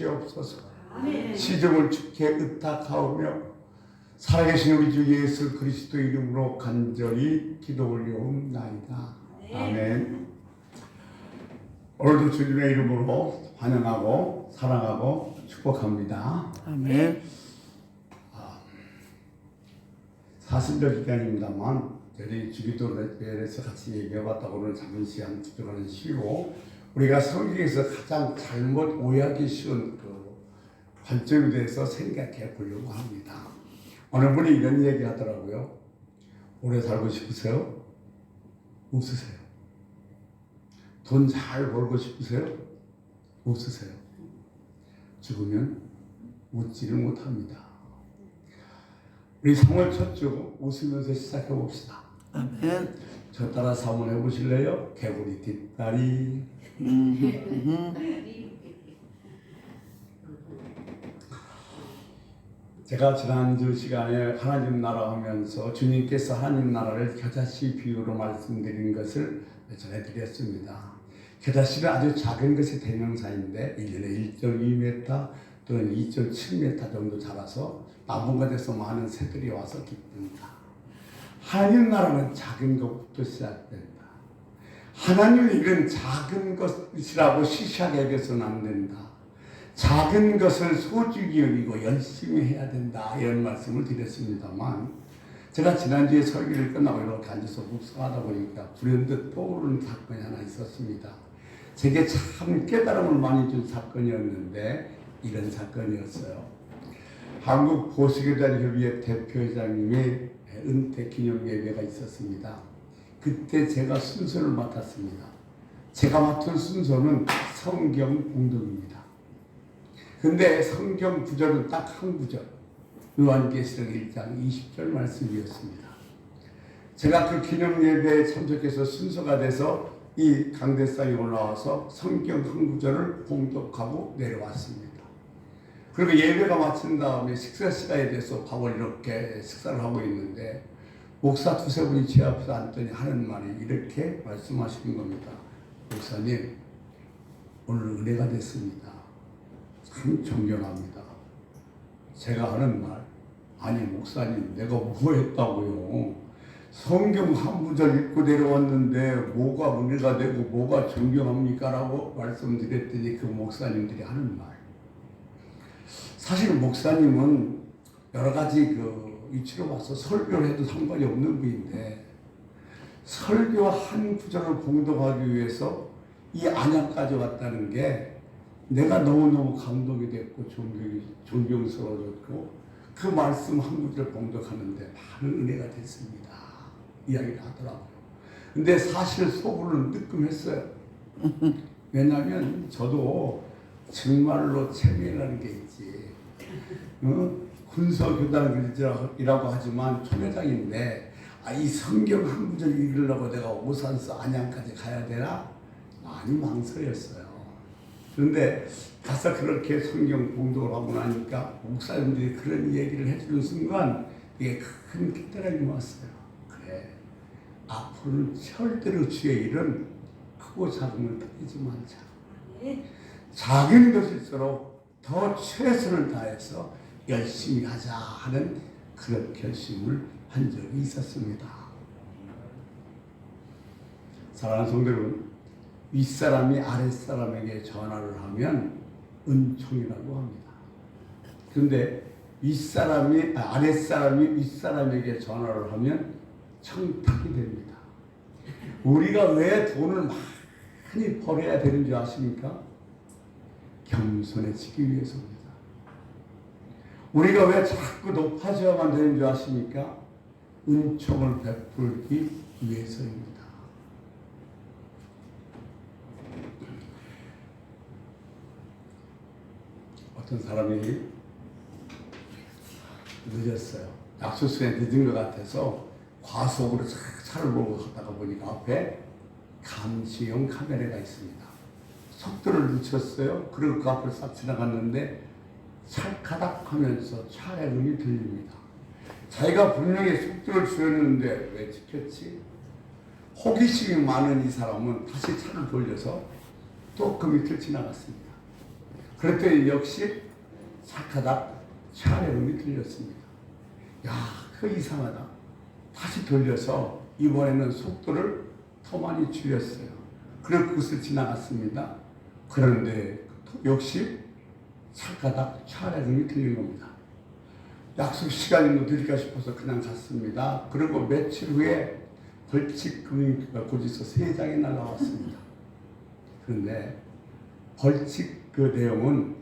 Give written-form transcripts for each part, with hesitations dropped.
주시옵소서. 아멘. 시종을 주께 의탁하오며 살아계신 우리 주 예수 그리스도 이름으로 간절히 기도 올려옵나이다. 아멘. 오늘도 주님의 이름으로 환영하고 사랑하고 축복합니다. 아멘. 사순절 기간입니다만 저희 주기도회에서 같이 얘기해봤다고 오늘 잠은 시간 집중하는 시고, 우리가 성경에서 가장 잘못 오해하기 쉬운 그 관점에 대해서 생각해 보려고 합니다. 어느 분이 이런 얘기 하더라고요. 오래 살고 싶으세요? 웃으세요. 돈 잘 벌고 싶으세요? 웃으세요. 죽으면 웃지를 못합니다. 우리 3월 첫 주 웃으면서 시작해 봅시다. 아멘. 저 따라 사문해 보실래요? 개구리 뒷다리. 제가 지난주 시간에 하나님 나라 하면서 주님께서 하나님 나라를 겨자씨 비유로 말씀드린 것을 전해드렸습니다. 겨자씨는 아주 작은 것의 대명사인데 1년에 1.2m 또는 2.7m 정도 자라서 나무가 돼서 많은 새들이 와서 기쁩니다. 하나님 나라는 작은 것부터 시작된다. 하나님은 이런 작은 것이라고 시시하게 여겨서는 안 된다. 작은 것을 소중히 여기고 열심히 해야 된다. 이런 말씀을 드렸습니다만, 제가 지난주에 설교를 끝나고 이렇게 앉아서 묵상하다 보니까 불현듯 떠오르는 사건이 하나 있었습니다. 제게 참 깨달음을 많이 준 사건이었는데 이런 사건이었어요. 한국 보수교단협의회 대표회장님의 은퇴 기념 예배가 있었습니다. 그때 제가 순서를 맡았습니다. 제가 맡은 순서는 성경 봉독입니다. 근데 성경 구절은 딱 한 구절, 요한계시록 1장 20절 말씀이었습니다. 제가 그 기념 예배에 참석해서 순서가 돼서 이 강대상에 올라와서 성경 한 구절을 봉독하고 내려왔습니다. 그리고 예배가 마친 다음에 식사 시간에 대해서 밥을 이렇게 식사를 하고 있는데 목사 두세 분이 제 앞에서 앉더니 하는 말이 이렇게 말씀하시는 겁니다. 목사님, 오늘 은혜가 됐습니다. 참 존경합니다. 제가 하는 말, 아니 목사님 내가 뭐 했다고요? 성경 한 구절 읽고 내려왔는데 뭐가 은혜가 되고 뭐가 존경합니까? 라고 말씀드렸더니 그 목사님들이 하는 말, 사실 목사님은 여러 가지 그 위치로 와서 설교를 해도 상관이 없는 분인데 설교 한 구절을 봉독하기 위해서 이 안양까지 왔다는 게 내가 너무너무 감동이 됐고 존경스러워졌고 그 말씀 한 구절 봉독하는데 많은 은혜가 됐습니다. 이야기를 하더라고요. 근데 사실 속으로는 뜨끔했어요. 왜냐하면 저도 정말로 체면이라는 게 있지. 군서교단이라고 하지만 총회장인데 이 성경 한 구절 읽으려고 내가 오산서 안양까지 가야 되나? 많이 망설였어요. 그런데 가서 그렇게 성경 봉독을 하고 나니까 목사님들이 그런 얘기를 해주는 순간 이게 큰 깨달음이 왔어요. 그래, 앞으로는 절대로 주의 일은 크고 작은 걸 따지지 말자. 작은 것일수록 더 최선을 다해서 열심히 하자 하는 그런 결심을 한 적이 있었습니다. 사랑하는 성도 여러분, 윗사람이 아랫사람에게 전화를 하면 은총이라고 합니다. 그런데 아랫사람이 윗사람에게 전화를 하면 청탁이 됩니다. 우리가 왜 돈을 많이 벌어야 되는 줄 아십니까? 겸손해지기 위해서입니다. 우리가 왜 자꾸 높아져야만 되는 줄 아십니까? 은총을 베풀기 위해서입니다. 어떤 사람이 늦었어요. 약속 시간에 늦은 것 같아서 과속으로 차를 몰고 가다가 보니까 앞에 감시용 카메라가 있습니다. 속도를 늦췄어요. 그리고 그 앞을 싹 지나갔는데 찰카닥 하면서 차의 음이 들립니다. 자기가 분명히 속도를 줄였는데 왜 지켰지? 호기심이 많은 이 사람은 다시 차를 돌려서 또 그 밑을 지나갔습니다. 그랬더니 역시 사카닥 차례음이 들렸습니다. 야, 그 이상하다. 다시 돌려서 이번에는 속도를 더 많이 줄였어요. 그래서 그것을 지나갔습니다. 그런데 역시 사카닥 차례음이 들린 겁니다. 약속 시간이 뭐 늦을까 싶어서 그냥 갔습니다. 그리고 며칠 후에 벌칙 금융기가 곧이서 3장이 날라왔습니다. 그런데 벌칙 그 내용은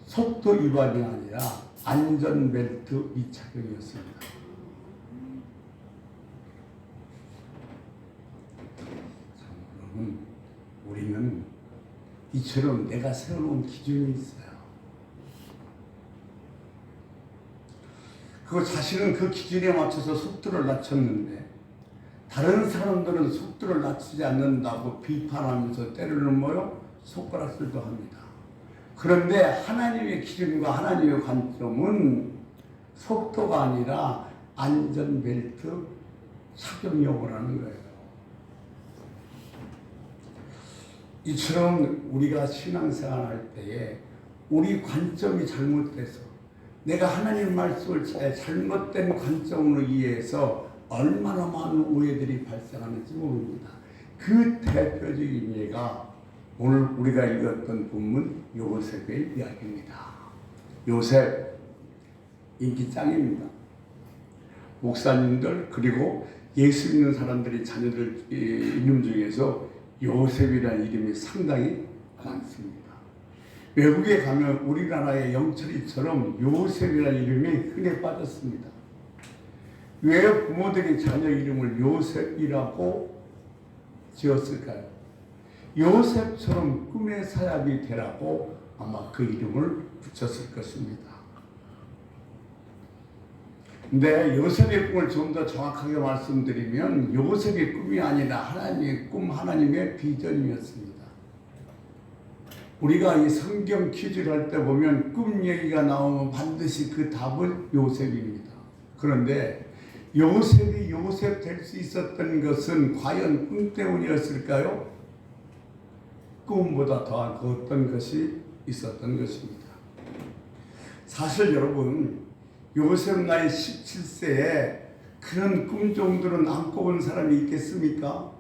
속도 위반이 아니라 안전벨트 미착용이었습니다. 여러분, 우리는 이처럼 내가 세워놓은 기준이 있어요. 그 자신은 그 기준에 맞춰서 속도를 낮췄는데 다른 사람들은 속도를 낮추지 않는다고 비판하면서 때로는 뭐요? 손가락질도 합니다. 그런데 하나님의 기준과 하나님의 관점은 속도가 아니라 안전벨트 착용 여부라는 거예요. 이처럼 우리가 신앙생활할 때에 우리 관점이 잘못돼서 내가 하나님 말씀을 잘못된 관점으로 이해해서 얼마나 많은 오해들이 발생하는지 모릅니다. 그 대표적인 예가 오늘 우리가 읽었던 본문 요셉의 이야기입니다. 요셉 인기 짱입니다. 목사님들 그리고 예수 믿는 사람들이 자녀들 이름 중에서 요셉이라는 이름이 상당히 많습니다. 외국에 가면 우리나라의 영철이처럼 요셉이라는 이름이 흔해 빠졌습니다. 왜 부모들이 자녀 이름을 요셉이라고 지었을까요? 요셉처럼 꿈의 사람이 되라고 아마 그 이름을 붙였을 것입니다. 근데 요셉의 꿈을 좀 더 정확하게 말씀드리면 요셉의 꿈이 아니라 하나님의 꿈, 하나님의 비전이었습니다. 우리가 이 성경 퀴즈를 할 때 보면 꿈 얘기가 나오면 반드시 그 답은 요셉입니다. 그런데 요셉이 요셉 될 수 있었던 것은 과연 꿈 때문이었을까요? 꿈보다 더한 그 어떤 것이 있었던 것입니다. 사실 여러분, 요셉 나이 17세에 그런 꿈 정도는 안 꿔본 사람이 있겠습니까?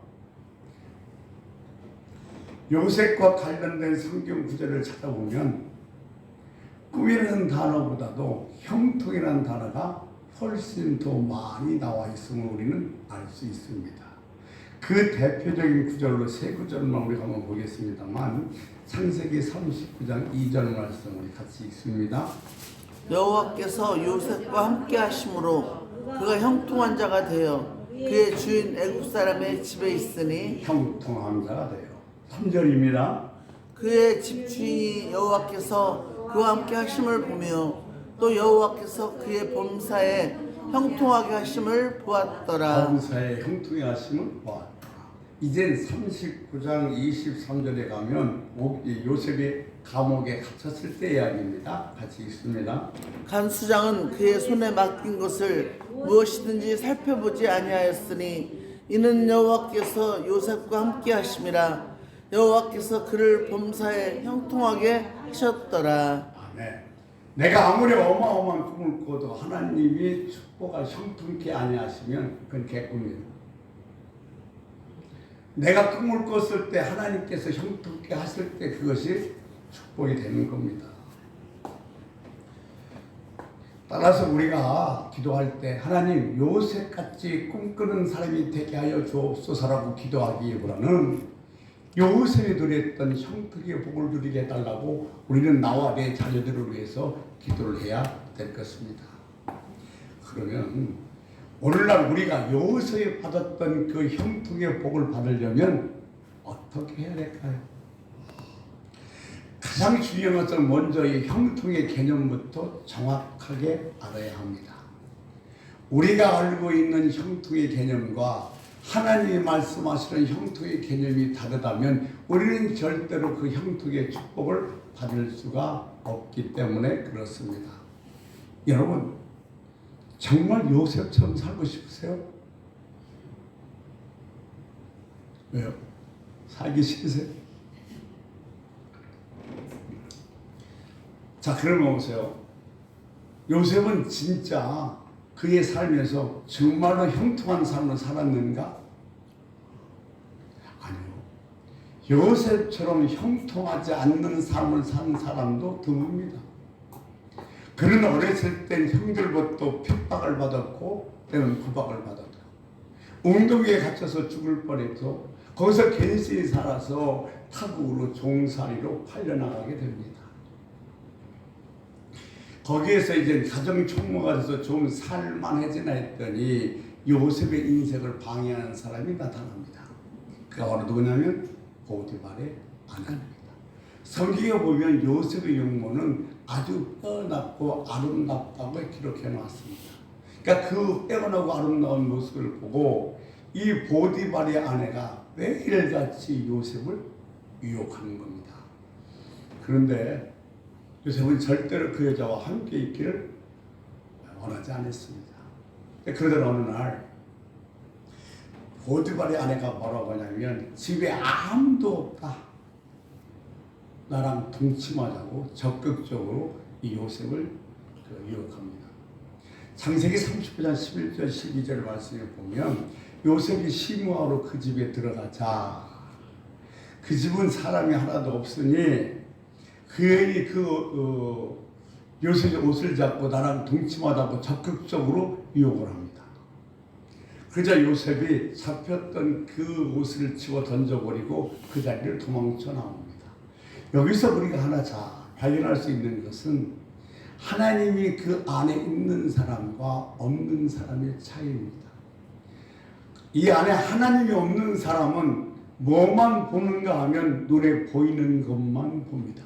요셉과 관련된 성경 구절을 찾아보면 꿈이라는 단어보다도 형통이라는 단어가 훨씬 더 많이 나와 있음을 우리는 알 수 있습니다. 그 대표적인 구절로 세 구절만 우리가 한번 보겠습니다만 창세기 39장 2절 말씀 우리 같이 읽습니다. 여호와께서 요셉과 함께 하심으로 그가 형통한 자가 되어 그의 주인 애굽 사람의 집에 있으니 형통한 자가 돼요. 3절입니다. 그의 집 주인이 여호와께서 그와 함께 하심을 보며 또 여호와께서 그의 범사에 형통하게 하심을 보았더라. 범사에 형통하게 하심을 보았더라. 이제 39장 23절에 가면 요셉이 감옥에 갇혔을 때 이야기입니다. 같이 읽습니다. 간수장은 그의 손에 맡긴 것을 무엇이든지 살펴보지 아니하였으니 이는 여호와께서 요셉과 함께 하심이라. 여호와께서 그를 범사에 형통하게 하셨더라. 아멘. 내가 아무리 어마어마한 꿈을 꿔도 하나님이 축복을 형통케 아니하시면 그건 개꿈이에요. 내가 꿈을 꿨을 때 하나님께서 형통케 하실 때 그것이 축복이 되는 겁니다. 따라서 우리가 기도할 때 하나님 요셉같이 꿈꾸는 사람이 되게 하여 주옵소서라고 기도하기보다는 요셉이 누렸던 형통의 복을 누리게 해달라고 우리는 나와 내 자녀들을 위해서 기도를 해야 될 것입니다. 그러면 오늘날 우리가 요셉이 받았던 그 형통의 복을 받으려면 어떻게 해야 될까요? 가장 중요한 것은 먼저 이 형통의 개념부터 정확하게 알아야 합니다. 우리가 알고 있는 형통의 개념과 하나님이 말씀하시는 형통의 개념이 다르다면 우리는 절대로 그 형통의 축복을 받을 수가 없기 때문에 그렇습니다. 여러분, 정말 요셉처럼 살고 싶으세요? 왜요? 살기 싫으세요? 자, 그러면 보세요. 요셉은 진짜 그의 삶에서 정말로 형통한 삶을 살았는가? 아니요. 요셉처럼 형통하지 않는 삶을 산 사람도 드뭅니다. 그는 어렸을 땐 형들부터 핍박을 받았고 때로는 구박을 받았고 웅덩이에 갇혀서 죽을 뻔했고 거기서 괜시리 살아서 타국으로 종살이로 팔려나가게 됩니다. 거기에서 이제 가정 총무가 돼서 좀 살만해지나 했더니 요셉의 인생을 방해하는 사람이 나타납니다. 그가 바로 누구냐면 보디발의 아내입니다. 성경에 보면 요셉의 용모는 아주 빼어났고 아름답다고 기록해 놨습니다. 그러니까 그 빼어나고 아름다운 모습을 보고 이 보디발의 아내가 매일같이 요셉을 유혹하는 겁니다. 그런데 요셉은 절대로 그 여자와 함께 있기를 원하지 않았습니다. 그러던 어느 날 보디발의 아내가 뭐라고 하냐면 집에 아무도 없다. 나랑 동침하자고 적극적으로 이 요셉을 유혹합니다. 창세기 39장 11절 12절 말씀에 보면 요셉이 시무하러 그 집에 들어가자 그 집은 사람이 하나도 없으니 그 여인이 요셉의 옷을 잡고 나랑 동침하다고 적극적으로 유혹을 합니다. 그러자 요셉이 잡혔던 그 옷을 치워 던져버리고 그 자리를 도망쳐 나옵니다. 여기서 우리가 하나 발견할 수 있는 것은 하나님이 그 안에 있는 사람과 없는 사람의 차이입니다. 이 안에 하나님이 없는 사람은 뭐만 보는가 하면 눈에 보이는 것만 봅니다.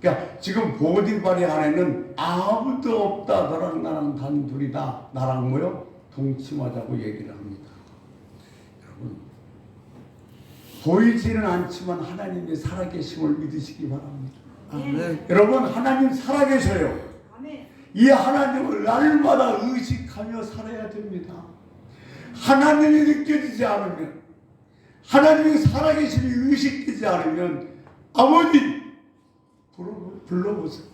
그러니까 지금 보디발의 안에는 아무도 없다. 너랑 나랑 단둘이다. 나랑 모여 동침하자고 얘기를 합니다. 여러분 보이지는 않지만 하나님이 살아계심을 믿으시기 바랍니다. 아멘. 여러분 하나님 살아계셔요. 이 하나님을 날마다 의식하며 살아야 됩니다. 하나님이 느껴지지 않으면 하나님이 살아계심이 의식되지 않으면 아버지 불러보세요.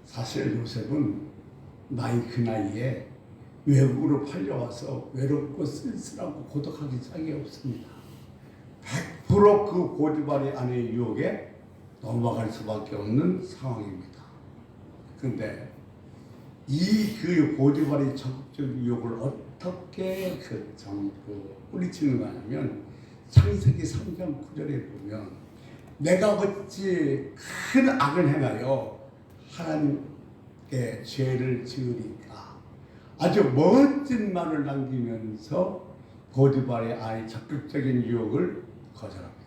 사실 요셉은 나이 그 나이에 외국으로 팔려와서 외롭고 쓸쓸하고 고독하기 짝이 없습니다. 100% 그 보디발의 아내의 유혹에 넘어갈 수밖에 없는 상황입니다. 그런데 그 보디발의 적극적 유혹을 어떻게 뿌리치는가 하면 창세기 3장 9절에 보면 내가 어찌 큰 악을 행하여 하나님께 죄를 지으리까 아주 멋진 말을 남기면서 보디발의 아이 적극적인 유혹을 거절합니다.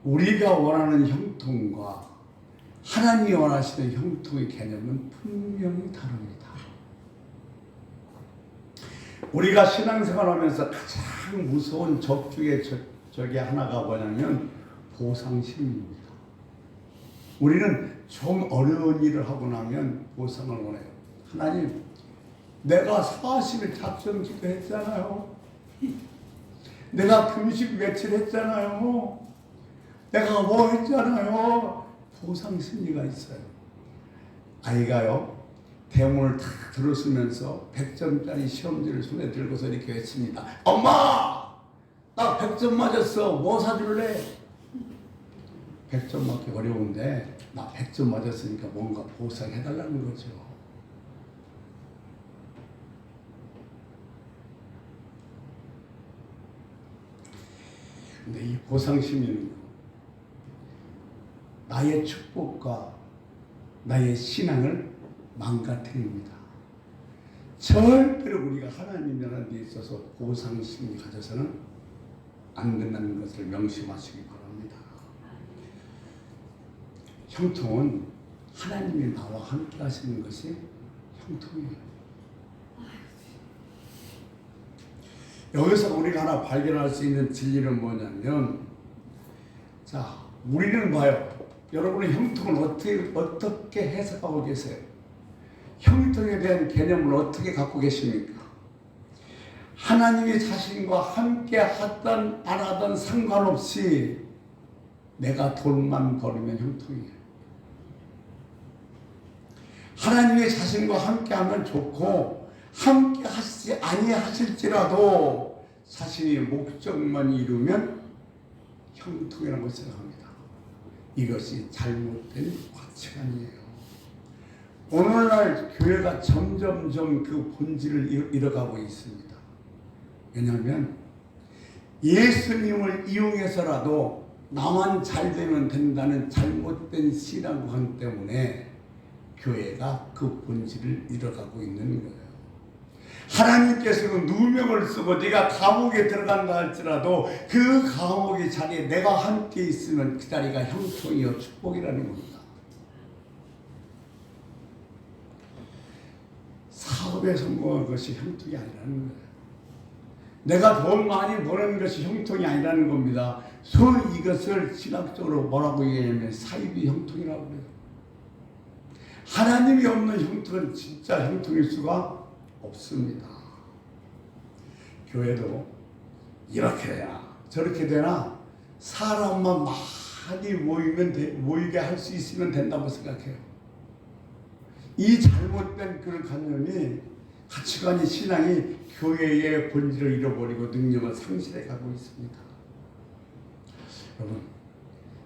우리가 원하는 형통과 하나님이 원하시는 형통의 개념은 분명히 다릅니다. 우리가 신앙생활하면서 가장 무서운 적중의 적이 하나가 뭐냐면 보상심입니다. 우리는 좀 어려운 일을 하고 나면 보상을 원해요. 하나님, 내가 40일 작정 기도했잖아요. 내가 금식 며칠 했잖아요. 내가 뭐 했잖아요. 보상 심리가 있어요. 아이가요, 대문을 탁 들어서면서 100점짜리 시험지를 손에 들고서 이렇게 외칩니다. 엄마! 나 100점 맞았어. 뭐 사줄래? 100점 맞기 어려운데 나 100점 맞았으니까 뭔가 보상해달라는 거죠. 근데 이 보상심리는 나의 축복과 나의 신앙을 망가뜨립니다. 절대로 우리가 하나님이라는 데 있어서 보상심리 가져서는 안 된다는 것을 명심하시기 바랍니다. 형통은 하나님이 나와 함께 하시는 것이 형통이에요. 여기서 우리가 하나 발견할 수 있는 진리는 뭐냐면, 자, 우리는 봐요. 여러분의 형통을 어떻게 해석하고 계세요? 형통에 대한 개념을 어떻게 갖고 계십니까? 하나님의 자신과 함께 하든 안 하든 상관없이 내가 돈만 벌으면 형통이에요. 하나님의 자신과 함께 하면 좋고 함께 하시지 아니하실지라도 자신의 목적만 이루면 형통이라고 생각합니다. 이것이 잘못된 가치관이에요. 오늘날 교회가 점점점 그 본질을 잃어가고 있습니다. 왜냐하면 예수님을 이용해서라도 나만 잘 되면 된다는 잘못된 신앙관 때문에 교회가 그 본질을 잃어가고 있는 거예요. 하나님께서는 누명을 쓰고 네가 감옥에 들어간다 할지라도 그 감옥의 자리에 내가 함께 있으면 그 자리가 형통이요 축복이라는 겁니다. 사업에 성공한 것이 형통이 아니라는 거예요. 내가 돈 많이 버는 것이 형통이 아니라는 겁니다. 소위 이것을 신학적으로 뭐라고 얘기하면 사이비 형통이라고 해요. 하나님이 없는 형통은 진짜 형통일 수가 없습니다. 교회도 이렇게 해야 저렇게 되나 사람만 많이 모이게 할 수 있으면 된다고 생각해요. 이 잘못된 그런 관념이 가치관이 신앙이 교회의 본질을 잃어버리고 능력을 상실해 가고 있습니다. 여러분,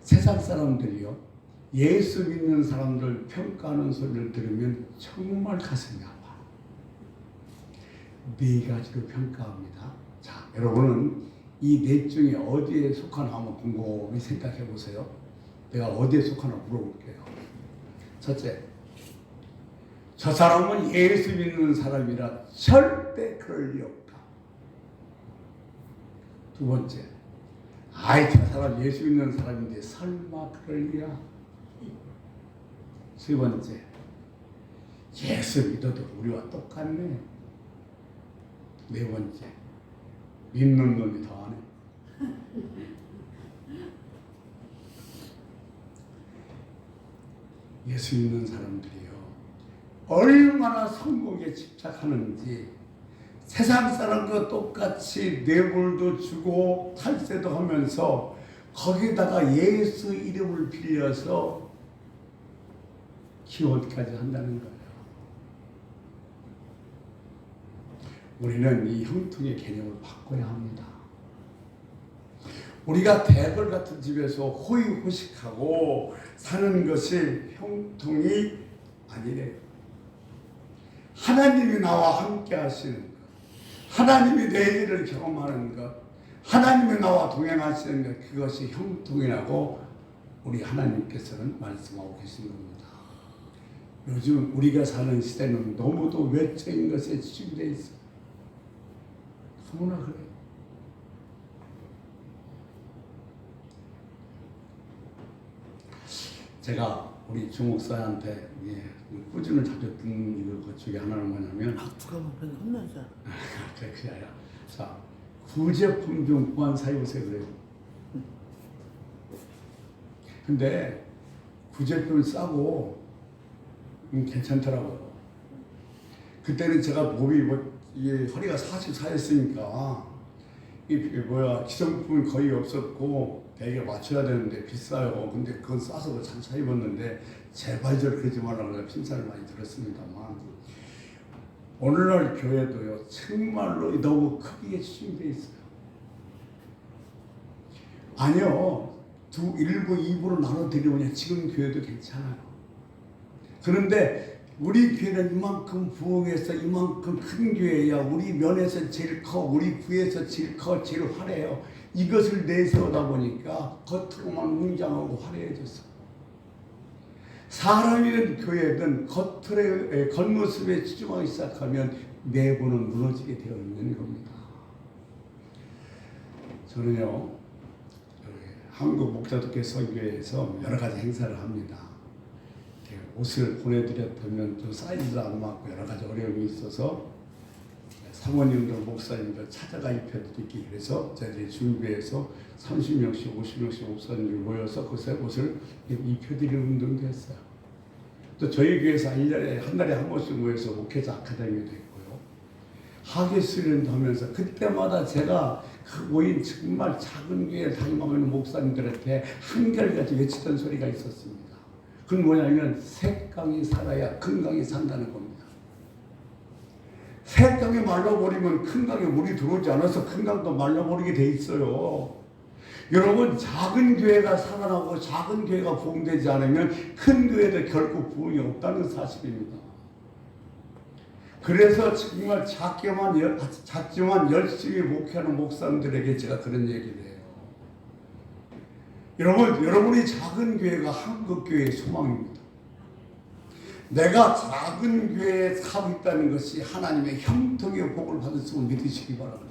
세상 사람들이요 예수 믿는 사람들 평가하는 소리를 들으면 정말 가슴이 아파요. 네 가지로 평가합니다. 자, 여러분은 이 넷 중에 어디에 속하나 한번 곰곰이 생각해 보세요. 내가 어디에 속하나 물어볼게요. 첫째, 저 사람은 예수 믿는 사람이라 절대 그럴 리 없다. 두 번째, 아이 저 사람 예수 믿는 사람인데 설마 그럴 리야. 세 번째, 예수 믿어도 우리와 똑같네. 네 번째, 믿는 놈이 더하네. 예수 믿는 사람들이요 얼마나 성공에 집착하는지 세상 사람과 똑같이 뇌물도 주고 탈세도 하면서 거기다가 예수 이름을 빌려서 기원까지 한다는 거예요. 우리는 이 형통의 개념을 바꿔야 합니다. 우리가 대궐 같은 집에서 호의호식하고 사는 것이 형통이 아니래요. 하나님이 나와 함께 하시는 것, 하나님이 내 일을 경험하는 것, 하나님이 나와 동행하시는 것, 그것이 형통이라고 우리 하나님께서는 말씀하고 계신 겁니다. 요즘 우리가 사는 시대는 너무도 외적인 것에 치중되어 있어요. 너무나 그래요. 제가 우리 주목사한테 꾸준히 자주 듣는 것 중에 하나는 뭐냐면 누가 보면 혼나자. 그게 아니라 자 구제품 좀 구한 사용세 그래요. 근데 구제품 싸고 괜찮더라고요. 그때는 제가 몸이 이게 허리가 44였으니까 기성품이 거의 없었고 되게 맞춰야 되는데 비싸요. 근데 그건 싸서 참 사 입었는데 제발 저러지 말라고 핀살을 많이 들었습니다만 오늘날 교회도요 정말로 너무 크게 치중되어 있어요. 아니요, 1부, 2부로 나눠드리면 지금 교회도 괜찮아요. 그런데 우리 교회는 이만큼 부흥해서 이만큼 큰 교회야. 우리 면에서 제일 커, 우리 구에서 제일 커, 제일 화려해요. 이것을 내세우다 보니까 겉으로만 웅장하고 화려해졌어. 사람이든 교회든 겉모습에 치중하기 시작하면 내부는 무너지게 되어 있는 겁니다. 저는요 한국 목자독교 선교회에서 여러 가지 행사를 합니다. 옷을 보내드렸다면 또 사이즈도 안 맞고 여러 가지 어려움이 있어서 사모님들, 목사님들 찾아가 입혀드리기 위해서 저희들이 준비해서 30명씩, 50명씩 목사님들 모여서 그 옷을 입혀드리는 운동도 했어요. 또 저희 교회에서 한 달에 한 번씩 모여서 목회자 아카데미도 했고요. 학예 수련도 하면서 그때마다 제가 그 모인 정말 작은 교회 다니는 목사님들한테 한결같이 외치던 소리가 있었습니다. 그건 뭐냐면 색강이 살아야 큰 강이 산다는 겁니다. 색강이 말라버리면 큰 강에 물이 들어오지 않아서 큰 강도 말라버리게 돼 있어요. 여러분, 작은 교회가 살아나고 작은 교회가 부흥되지 않으면 큰 교회도 결국 부흥이 없다는 사실입니다. 그래서 정말 작지만 열심히 목회하는 목사님들에게 제가 그런 얘기를 해요. 여러분이 작은 교회가 한국교회의 소망입니다. 내가 작은 교회에 살고 있다는 것이 하나님의 형통의 복을 받을 수 믿으시기 바랍니다.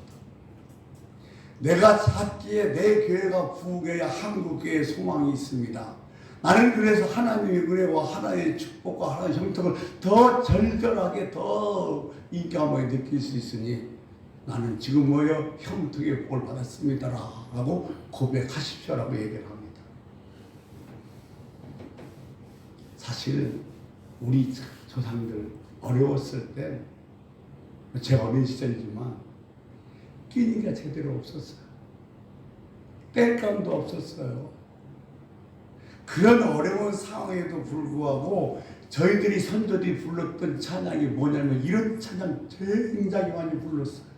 내가 작기에 내 교회가 부흥해야 한국교회의 소망이 있습니다. 나는 그래서 하나님의 은혜와 하나님의 축복과 하나님의 형통을 더 절절하게 더 인격하게 느낄 수 있으니 나는 지금 뭐요? 형통의 복을 받았습니다 라고 고백하십시오라고 얘기를 합니다. 사실 우리 조상들 어려웠을 때 제가 어린 시절이지만 끼니가 제대로 없었어요. 땔감도 없었어요. 그런 어려운 상황에도 불구하고 저희들이 선조들이 불렀던 찬양이 뭐냐면 이런 찬양 굉장히 많이 불렀어요.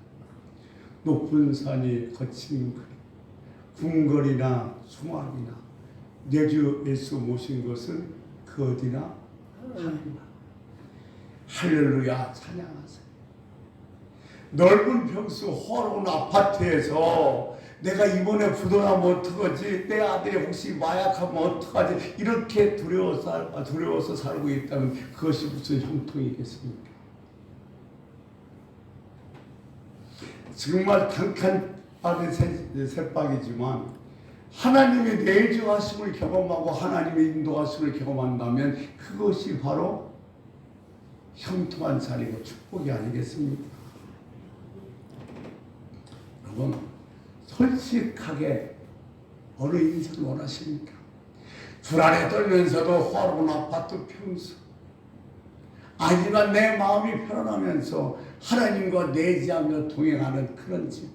높은 산이 거친 거리, 궁궐이나 숭악이나 내 주 예수 모신 것은 그 어디나 하나님. 할렐루야 찬양하세요. 넓은 평수 호화로운 아파트에서 내가 이번에 부도나면 어떡하지? 내 아들이 혹시 마약하면 어떡하지? 이렇게 두려워서 살고 있다면 그것이 무슨 형통이겠습니까? 정말 단칸바늘 새박이지만 하나님의 내주하심을 경험하고 하나님의 인도하심을 경험한다면 그것이 바로 형통한 자리고 축복이 아니겠습니까? 여러분, 솔직하게 어느 인생을 원하십니까? 불안에 떨면서도 호화로운 아파트 평수, 아니면 내 마음이 편안하면서 하나님과 내지하며 동행하는 그런 집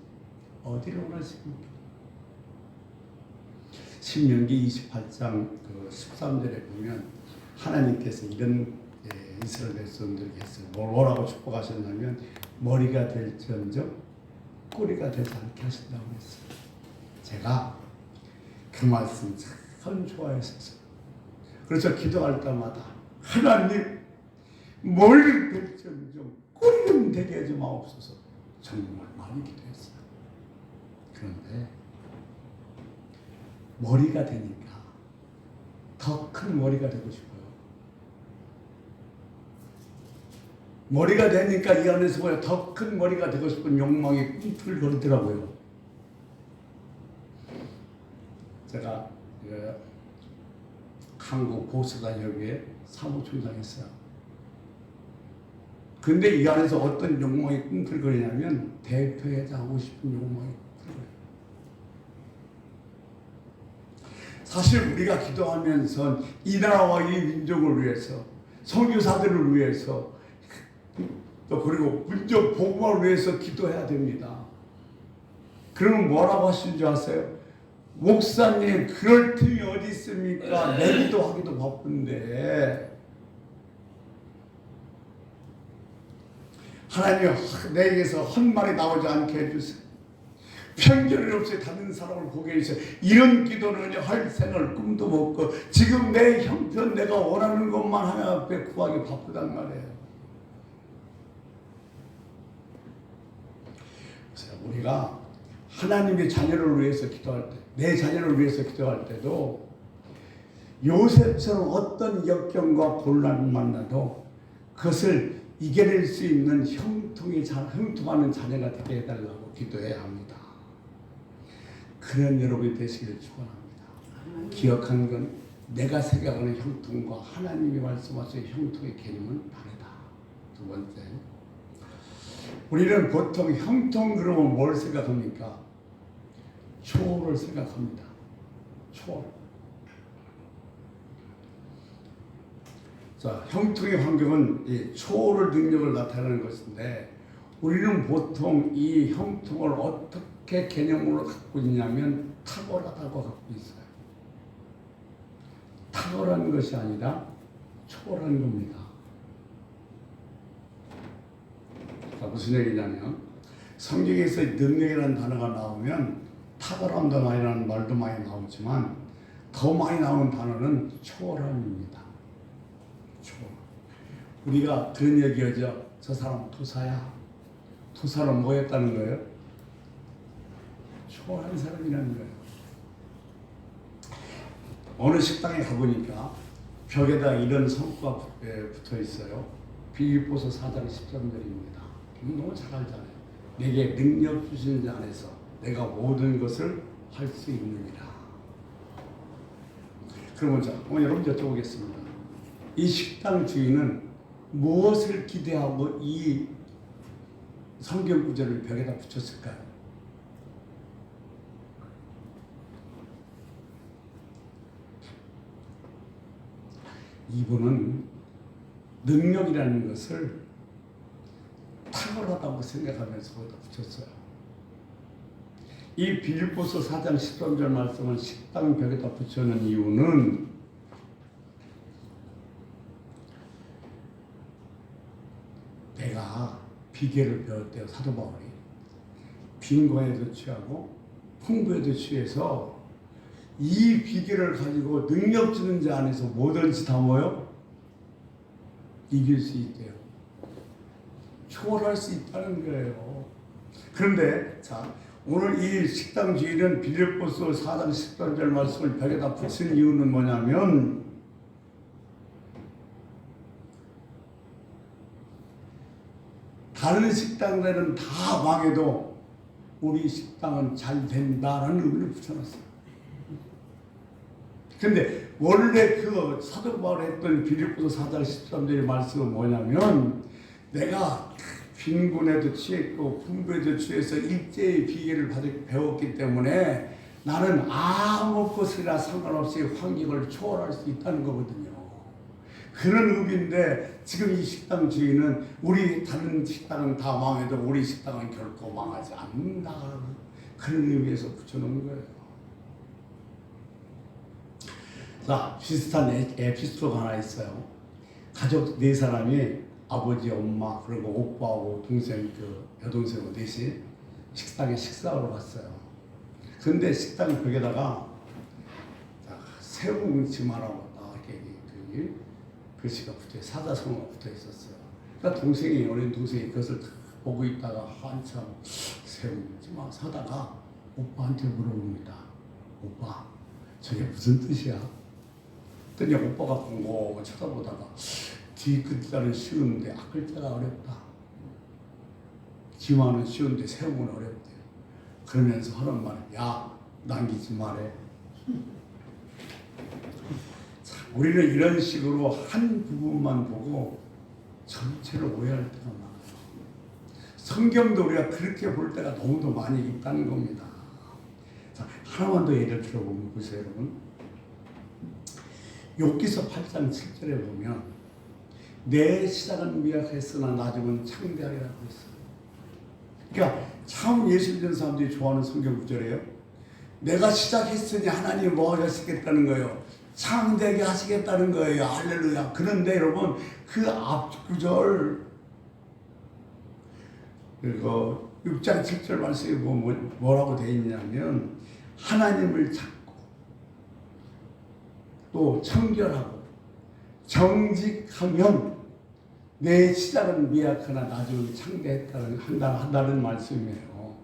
어디를 원하십니까? 신명기 28장 13절에 보면 하나님께서 이런 이스라엘 백성들에게 했어요. 뭐라고 축복하셨냐면 머리가 될지언정 꼬리가 되지 않게 하신다고 했어요. 제가 그 말씀 참 좋아했었어요. 그래서 기도할 때마다 하나님 머리 될지언정 꼬리는 되게 하지 마옵소서 정말 많이 기도했어요. 그런데 머리가 되니까 더 큰 머리가 되고 싶어요. 머리가 되니까 이 안에서 보여 더 큰 머리가 되고 싶은 욕망이 꿈틀거리더라고요. 제가 한국 보수단협의회 사무총장 했어요. 근데 이 안에서 어떤 욕망이 꿈틀거리냐면 대표회장 하고 싶은 욕망이 꿈틀거려요. 사실 우리가 기도하면서 이 나라와 이 민족을 위해서 선교사들을 위해서 또 그리고 민족 복음을 위해서 기도해야 됩니다. 그러면 뭐라고 하시는 줄 아세요? 목사님 그럴 틈이 어디 있습니까? 내 기도하기도 바쁜데 하나님 내게서 헛말이 나오지 않게 해주세요. 편견이 없이 다른 사람을 보게 해주세요. 이런 기도는 할 생을 꿈도 못 꿔. 지금 내 형편 내가 원하는 것만 하나님 앞에 구하기 바쁘단 말이에요. 우리가 하나님의 자녀를 위해서 기도할 때, 내 자녀를 위해서 기도할 때도 요셉처럼 어떤 역경과 곤란을 만나도 그것을 이겨낼 수 있는 형통하는 자녀가 되게 해달라고 기도해야 합니다. 그런 여러분이 되시기를 축원합니다. 기억하는 건 내가 생각하는 형통과 하나님이 말씀하신 형통의 개념은 다르다. 두 번째, 우리는 보통 형통 그러면 뭘 생각합니까? 초월을 생각합니다. 초월. 자, 형통의 환경은 이 초월의 능력을 나타내는 것인데 우리는 보통 이 형통을 어떻게 개념으로 갖고 있냐면 탁월하다고 갖고 있어요. 탁월한 것이 아니라 초월한 겁니다. 자, 무슨 얘기냐면 성경에서 능력이라는 단어가 나오면 탁월함도 많이라는 말도 많이 나오지만 더 많이 나오는 단어는 초월함입니다. 초월. 우리가 그런 얘기하죠. 저 사람 토사야. 토사는 뭐였다는 거예요? 초월한 사람이라는 거예요. 어느 식당에 가보니까 벽에다 이런 성구가 붙어 있어요. 빌립보서 4장 10절입니다. 너무 잘 알잖아요. 내게 능력 주신 자 안에서 내가 모든 것을 할 수 있느니라. 그러면 자, 여러분 여쭤보겠습니다. 이 식당 주인은 무엇을 기대하고 이 성경 구절을 벽에다 붙였을까요? 이분은 능력이라는 것을 탁월하다고 생각하면서 거기다 붙였어요. 이 빌립보서 4장 13절 말씀을 식당 벽에다 붙여놓은 이유는 내가 비결을 배웠대요. 사도 바울이 빈곤에도 취하고 풍부에도 취해서 이 비결을 가지고 능력 주는 자 안에서 뭐든지 다 뭐요? 이길 수 있대요. 초월할 수 있다는 거예요. 그런데 자, 오늘 이 식당 주인은 빌립보서 4장 13절 말씀을 벽에다 붙인 이유는 뭐냐면 다른 식당들은 다 망해도 우리 식당은 잘 된다라는 의미를 붙여놨어요. 근데 원래 그 사도 바울이 했던 빌립보서 4장 13절의 말씀은 뭐냐면 내가 빈곤에도 취했고 풍부에도 취해서 일제의 비결을 배웠기 때문에 나는 아무 것이나 상관없이 환경을 초월할 수 있다는 거거든요. 그런 의미인데 지금 이 식당 주인은 우리 다른 식당은 다 망해도 우리 식당은 결코 망하지 않는다. 그런 의미에서 붙여놓은 거예요. 자, 비슷한 에피소드가 하나 있어요. 가족 4사람이 아버지, 엄마, 그리고 오빠하고 동생, 여동생하고 넷이 식당에 식사하러 갔어요. 근데 식당 벽에다가 새우 뭉치마라고 이렇게 글씨가 붙어, 사자성어가 붙어 있었어요. 그러니까 어린 동생이 그것을 보고 있다가 한참 새우 뭉치마 사다가 오빠한테 물어봅니다. 오빠, 저게 무슨 뜻이야? 그랬더니 오빠가 공고 쳐다보다가 뒤 글자는 쉬운데 앞 글자가 어렵다. 기와는 쉬운데 세우는 어렵대요. 그러면서 하는 말은 야, 남기지 말해. 자, 우리는 이런 식으로 한 부분만 보고 전체를 오해할 때가 많아요. 성경도 우리가 그렇게 볼 때가 너무도 많이 있다는 겁니다. 자, 하나만 더 예를 들어보면 보세요, 여러분. 욥기서 8장 7절에 보면 내 시작은 미약했으나 나중은 창대하리라고 했어요. 그러니까 참 예수 믿는 사람들이 좋아하는 성경 구절이에요. 내가 시작했으니 하나님이 뭐 하시겠다는 거예요? 창대하게 하시겠다는 거예요. 할렐루야. 그런데 여러분 그 앞 구절 그리고 6장 7절 말씀에 뭐라고 되어 있냐면 하나님을 찾고 또 청결하고 정직하면 내 시작은 미약하나 나중에 한다는 말씀이에요.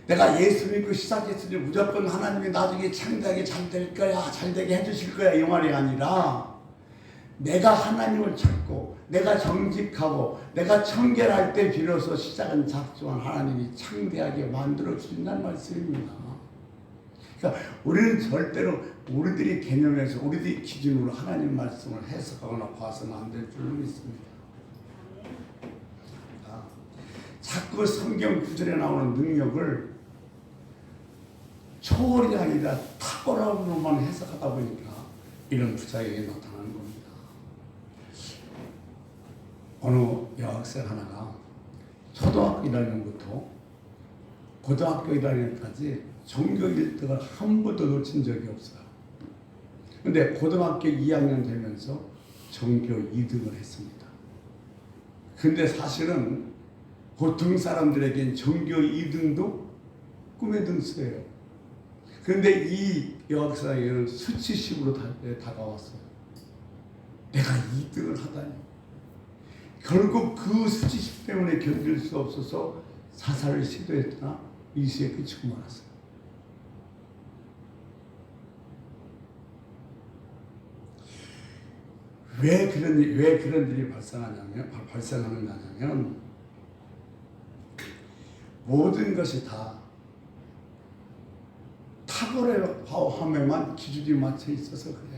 내가 예수 믿고 시작했으니 무조건 하나님이 나중에 창대하게 잘 될 거야, 잘 되게 해주실 거야 이 말이 아니라 내가 하나님을 찾고 내가 정직하고 내가 청결할 때 비로소 시작은 작지만 하나님이 창대하게 만들어 주신다는 말씀입니다. 그러니까 우리는 절대로 우리들이 개념에서 우리들이 기준으로 하나님 말씀을 해석하거나 봐서는 안 될 줄로 믿습니다. 자꾸 성경 구절에 나오는 능력을 초월이 아니라 탁월함으로만 해석하다 보니까 이런 부작용이 나타나는 겁니다. 어느 여학생 하나가 초등학교 1학년부터 고등학교 1학년까지 전교 1등을 한 번도 놓친 적이 없어요. 근데 고등학교 2학년 되면서 전교 2등을 했습니다. 근데 사실은 보통 사람들에겐 전교 2등도 꿈의 등수예요. 그런데 이 여학생에게는 수치심으로 다가왔어요. 내가 2등을 하다니. 결국 그 수치심 때문에 견딜 수 없어서 자살을 시도했으나 이수에 그치고 말았어요. 왜 그런 일이 발생하느냐면 모든 것이 다 탁월함에만 기준이 맞춰 있어서 그래요.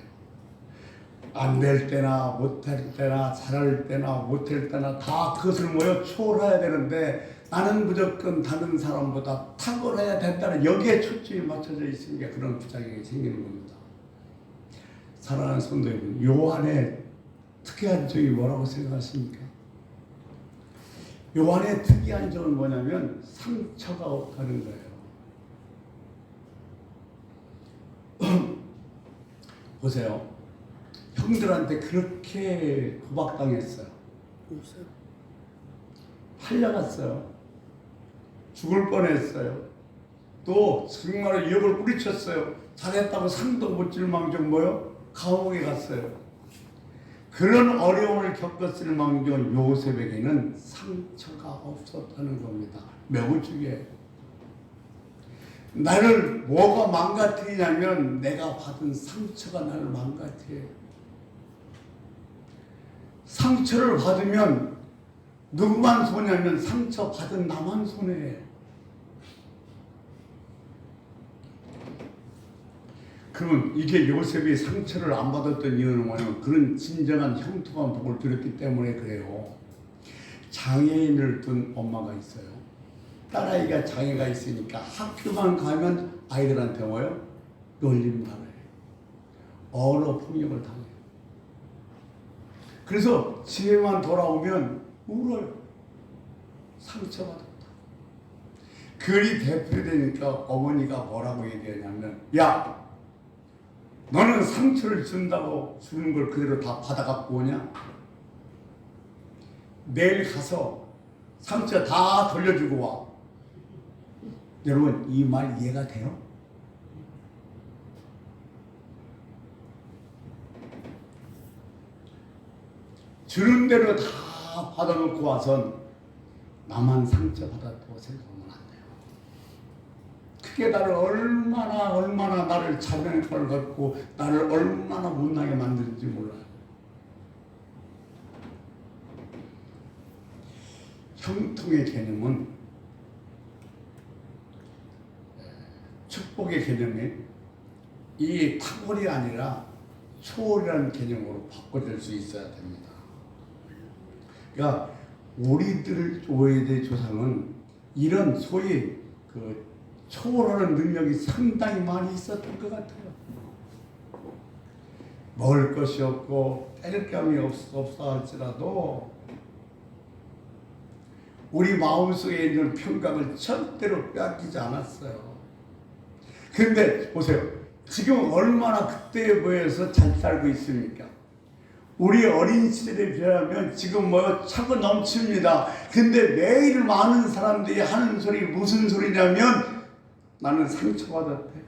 안 될 때나 못할 때나 잘할 때나 못할 때나 다 그것을 모여 초월해야 되는데 나는 무조건 다른 사람보다 탁월해야 된다는 여기에 초점이 맞춰져 있으니까 그런 부작용이 생기는 겁니다. 사랑하는 성도 여러분, 요한의 특이한 점이 뭐라고 생각하십니까? 요한의 특이한 점은 뭐냐면 상처가 없다는 거예요. 보세요. 형들한테 그렇게 구박당했어요. 팔려갔어요. 죽을 뻔했어요. 또 정말 욕을 뿌리쳤어요. 잘했다고 상도 못 줄 망정 뭐요? 감옥에 갔어요. 그런 어려움을 겪었을 망정 요셉에게는 상처가 없었다는 겁니다. 매우 중요해요. 나를 뭐가 망가뜨리냐면 내가 받은 상처가 나를 망가뜨려요. 상처를 받으면 누구만 손해냐면 상처 받은 나만 손해예요. 그러면 이게 요셉이 상처를 안 받았던 이유는 뭐냐면 그런 진정한 형통한 복을 들었기 때문에 그래요. 장애인을 둔 엄마가 있어요. 딸아이가 장애가 있으니까 학교만 가면 아이들한테 뭐요? 놀림당해요. 언어 폭력을 당해요. 그래서 집에만 돌아오면 울어요. 상처받았다. 글이 대표되니까 어머니가 뭐라고 얘기하냐면 야! 너는 상처를 준다고 주는 걸 그대로 다 받아갖고 오냐? 내일 가서 상처 다 돌려주고 와. 여러분 이 말 이해가 돼요? 주는 대로 다 받아놓고 와선 나만 상처받았다고 생각하면 안 돼요. 그게 나를 얼마나 나를 자존감을 갖고 나를 얼마나 못나게 만드는지 몰라요. 형통의 개념은 축복의 개념이 이 탁월이 아니라 초월이라는 개념으로 바꿔질 수 있어야 됩니다. 그러니까 우리들 오해대 조상은 이런 소위 그 초월하는 능력이 상당히 많이 있었던 것 같아요. 먹을 것이 없고 뗄감이 없어 할지라도 우리 마음속에 있는 평강을 절대로 빼앗기지 않았어요. 그런데 보세요. 지금 얼마나 그때에 비해서 잘 살고 있습니까? 우리 어린 시절에 비하면 지금 차고 넘칩니다. 근데 매일 많은 사람들이 하는 소리 무슨 소리냐면 나는 상처받았대.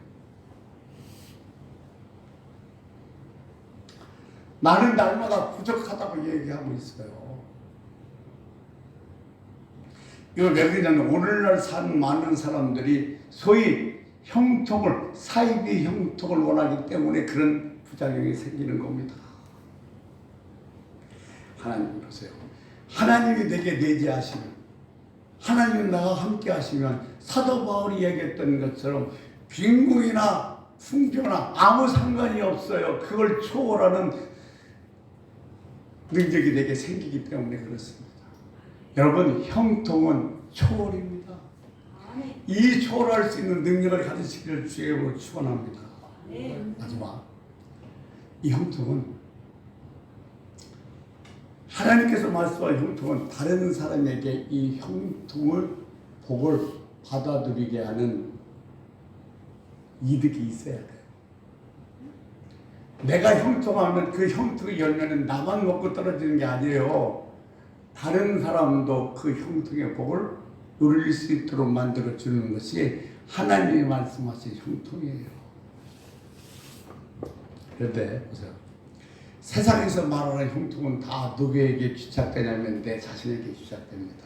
나는 날마다 부족하다고 얘기하고 있어요. 이거 왜 그러냐면 오늘날 사는 많은 사람들이 소위 형통을 사이비 형통을 원하기 때문에 그런 부작용이 생기는 겁니다. 하나님 보세요. 하나님이 내게 내재하시면 하나님이 나와 함께 하시면 사도 바울이 얘기했던 것처럼 빈궁이나 풍조나 아무 상관이 없어요. 그걸 초월하는 능력이 내게 생기기 때문에 그렇습니다. 여러분 형통은 초월입니다. 이 초월할 수 있는 능력을 가지시기를 주님으로 축원합니다. 마지막 이 형통은 하나님께서 말씀하신 형통은 다른 사람에게 이 형통을 복을 받아들이게 하는 이득이 있어야 돼요. 내가 형통하면 그 형통의 열매는 나만 먹고 떨어지는 게 아니에요. 다른 사람도 그 형통의 복을 누릴 수 있도록 만들어 주는 것이 하나님이 말씀하신 형통이에요. 그런데 보세요. 세상에서 말하는 형통은 다 누구에게 집착되냐면 내 자신에게 집착됩니다.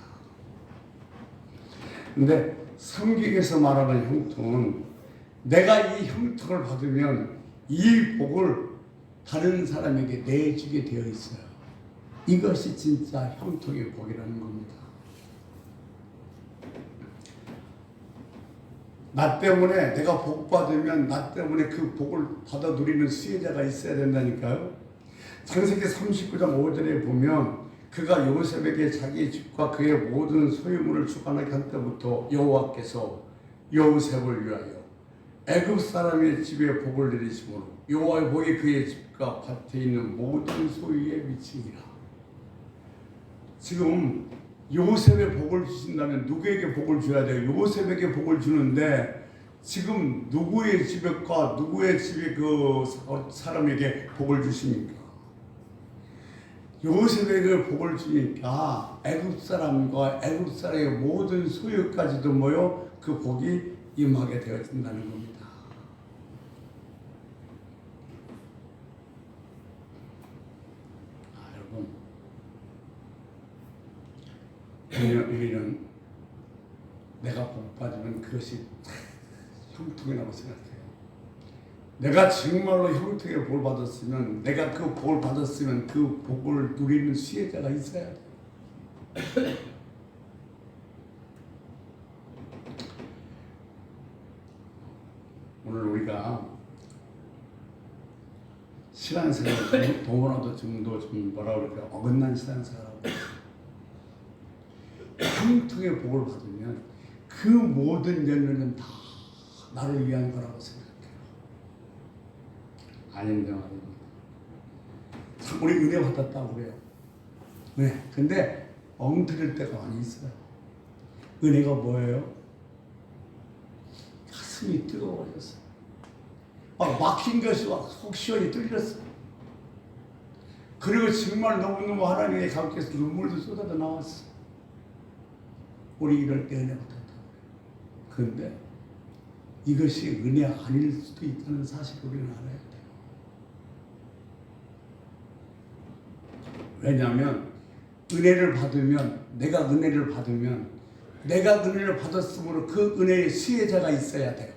근데 성경에서 말하는 형통은 내가 이 형통을 받으면 이 복을 다른 사람에게 내주게 되어 있어요. 이것이 진짜 형통의 복이라는 겁니다. 나 때문에 내가 복 받으면 나 때문에 그 복을 받아 누리는 수혜자가 있어야 된다니까요. 창세기 39장 5절에 보면 그가 요셉에게 자기 집과 그의 모든 소유물을 주관하게 한 때부터 여호와께서 요셉을 위하여 애굽 사람의 집에 복을 내리심으로 여호와의 복이 그의 집과 밭에 있는 모든 소유에 미치니라. 지금 요셉에 복을 주신다면 누구에게 복을 줘야 돼요? 요셉에게 복을 주는데 지금 누구의 집과 누구의 집에 그 사람에게 복을 주십니까? 요셉에게 복을 주니까 애굽 사람과 애굽 사람의 모든 소유까지도 모여 그 복이 임하게 되어진다는 겁니다. 여러분, 우리는 내가 복 받으면 그것이 형통이라고 생각해요. 내가 정말로 형통의 복을 받았으면, 내가 그 복을 받았으면 그 복을 누리는 수혜자가 있어야 돼요. 오늘 우리가 신앙생활 동원하도 좀 뭐라 그럴까 어긋난 신앙생활하고 형통의 복을 받으면 그 모든 열매는 다 나를 위한 거라고 생각해요. 아닌데 말입니다. 참 우리 은혜 받았다고 그래요. 네. 근데 엉터릴 때가 많이 있어요. 은혜가 뭐예요? 가슴이 뜨거워졌어요. 막 막힌 것이 속 시원히 뚫렸어요. 그리고 정말 너무너무 하나님의 감격에서 눈물도 쏟아져 나왔어요. 우리 이럴 때 은혜 받았다고 그래요. 그런데 이것이 은혜 아닐 수도 있다는 사실을 우리는 알아야 돼요. 왜냐하면 은혜를 받으면 내가 은혜를 받았으므로 그 은혜의 수혜자가 있어야 돼요.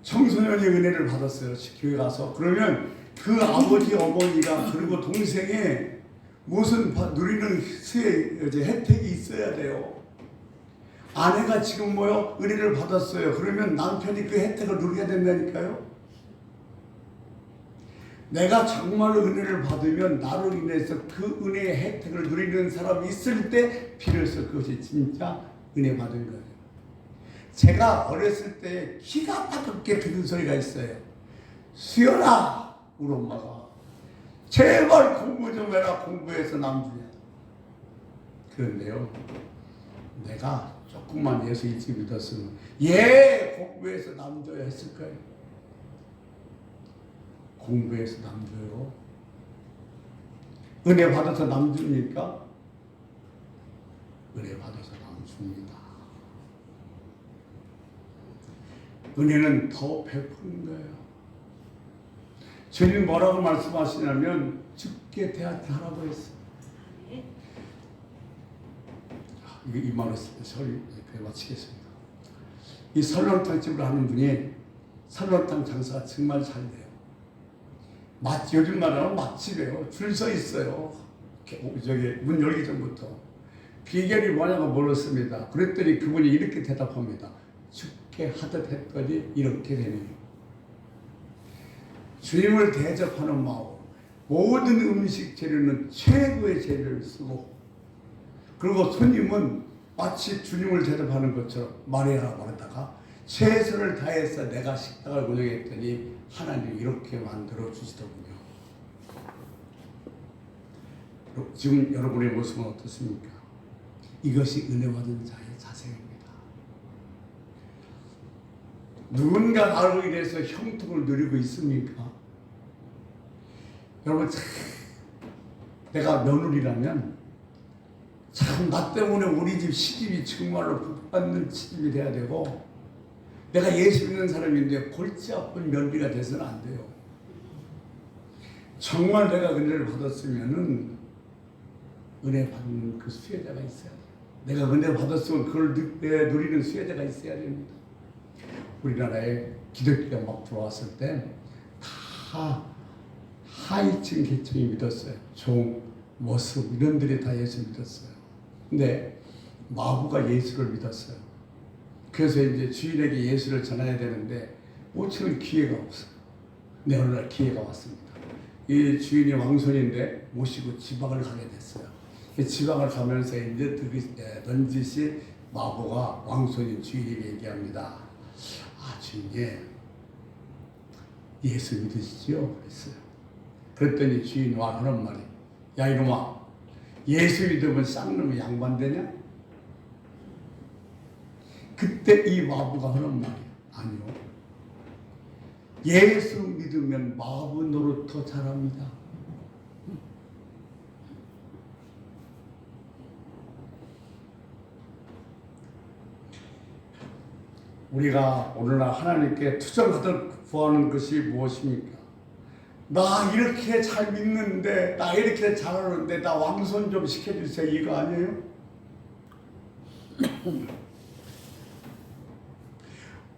청소년이 은혜를 받았어요. 교회 가서. 그러면 그 아버지 어머니가 그리고 동생의 무슨 누리는 수혜 혜택이 있어야 돼요. 아내가 지금 은혜를 받았어요. 그러면 남편이 그 혜택을 누려야 된다니까요. 내가 정말로 은혜를 받으면 나로 인해서 그 은혜의 혜택을 누리는 사람이 있을 때 비로소 그것이 진짜 은혜 받은 거예요. 제가 어렸을 때 기가 막히게 들은 소리가 있어요. 수연아, 우리 엄마가 제발 공부 좀 해라. 공부해서 남주냐. 그런데요, 내가 조금만 예수 일찍 믿었으면 공부해서 남줘야 했을 거예요. 공부해서 남줘요. 은혜 받아서 남줍니까? 은혜 받아서 남줍니다. 은혜는 더 베푸는 거예요. 주님 뭐라고 말씀하시냐면 죽게 대하라고 했어요. 이 말을 마치겠습니다. 이 설렁탕 집을 하는 분이 설렁탕 장사가 정말 잘 돼요. 요즘 말하면 맛집이에요. 줄 서 있어요. 문 열기 전부터. 비결이 뭐냐고 물었습니다. 그랬더니 그분이 이렇게 대답합니다. 죽게 하듯 했더니 이렇게 되네요. 주님을 대접하는 마음, 모든 음식 재료는 최고의 재료를 쓰고, 그리고 손님은 마치 주님을 대접하는 것처럼 말해라 말하다가 최선을 다해서 내가 식당을 운영했더니 하나님이 이렇게 만들어 주시더군요. 지금 여러분의 모습은 어떻습니까? 이것이 은혜 받은 자의 자세입니다. 누군가 나로 인해서 형통을 누리고 있습니까? 여러분, 참 내가 며느리라면 참 나 때문에 우리 집 시집이 정말로 복받는 시집이 돼야 되고, 내가 예수 믿는 사람인데 골치 아픈 며느리가 돼서는 안 돼요. 정말 내가 은혜를 받았으면은 은혜 받는 그 수혜자가 있어야 돼요. 내가 은혜 받았으면 그걸 누리는 수혜자가 있어야 됩니다. 우리나라에 기독교가 막 들어왔을 때 다 하위층 계층이 믿었어요. 종, 모습 이런들이 다 예수 믿었어요. 근데 마부가 예수를 믿었어요. 그래서 이제 주인에게 예수를 전해야 되는데 모처럼 기회가 없어요. 근데 어느 날 기회가 왔습니다. 이 주인이 왕손인데 모시고 지방을 가게 됐어요. 지방을 가면서 이제 넌지시 마부가 왕손인 주인에게 얘기합니다. 아, 주인님, 예수 믿으시죠? 그랬어요. 그랬더니 주인이 하는 말이, 야 이놈아, 예수 믿으면 쌍놈이 양반되냐? 그때 이 마부가 하는 말이, 아니요, 예수 믿으면 마부 노릇 더 잘합니다. 우리가 오늘날 하나님께 투정하듯 구하는 것이 무엇입니까? 나 이렇게 잘 믿는데, 나 이렇게 잘하는데 나 왕손 좀 시켜주세요, 이거 아니에요?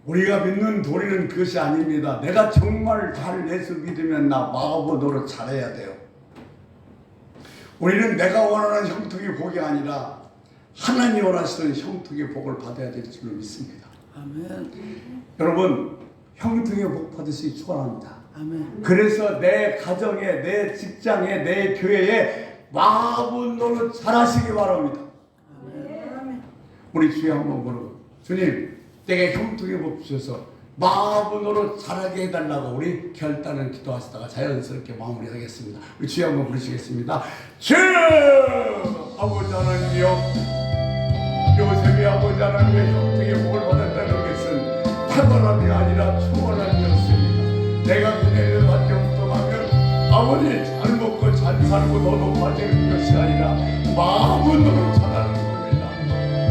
우리가 믿는 도리는 그것이 아닙니다. 내가 정말 잘 예수 믿으면 나 마부 노릇 잘해야 돼요. 우리는 내가 원하는 형통의 복이 아니라 하나님 원하시는 형통의 복을 받아야 될 줄로 믿습니다. 아멘. 여러분, 형통의 복 받으시기 축원합니다. 아멘. 그래서 내 가정에, 내 직장에, 내 교회에 마부 노릇 잘하시기 바랍니다. 아멘. 우리 주여 한번 부르고, 주님, 내게 형통의 복 주셔서 마부 노릇 잘하게 해달라고 우리 결단을 기도하시다가 자연스럽게 마무리하겠습니다. 우리 주여 한번 부르시겠습니다. 주 아버지 하나님이여, 요셉이 아버지 하나님의 형통의 복을 받았다는 것은 탁월함이 아니라 초월함이었습니다. 내가 은혜를 받지 못하면 아버지 잘 먹고 잘 살고 더 높아지는 것이 아니라 마음으로 잘하는 겁니다.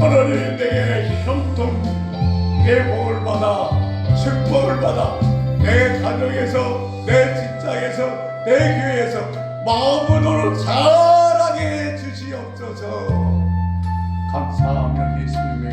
하나님, 내게 형통의 복을 받아 축복을 받아 내 가정에서, 내 직장에서, 내 교회에서 마음으로 잘하게 해주시옵소서. 감사하며 예수님의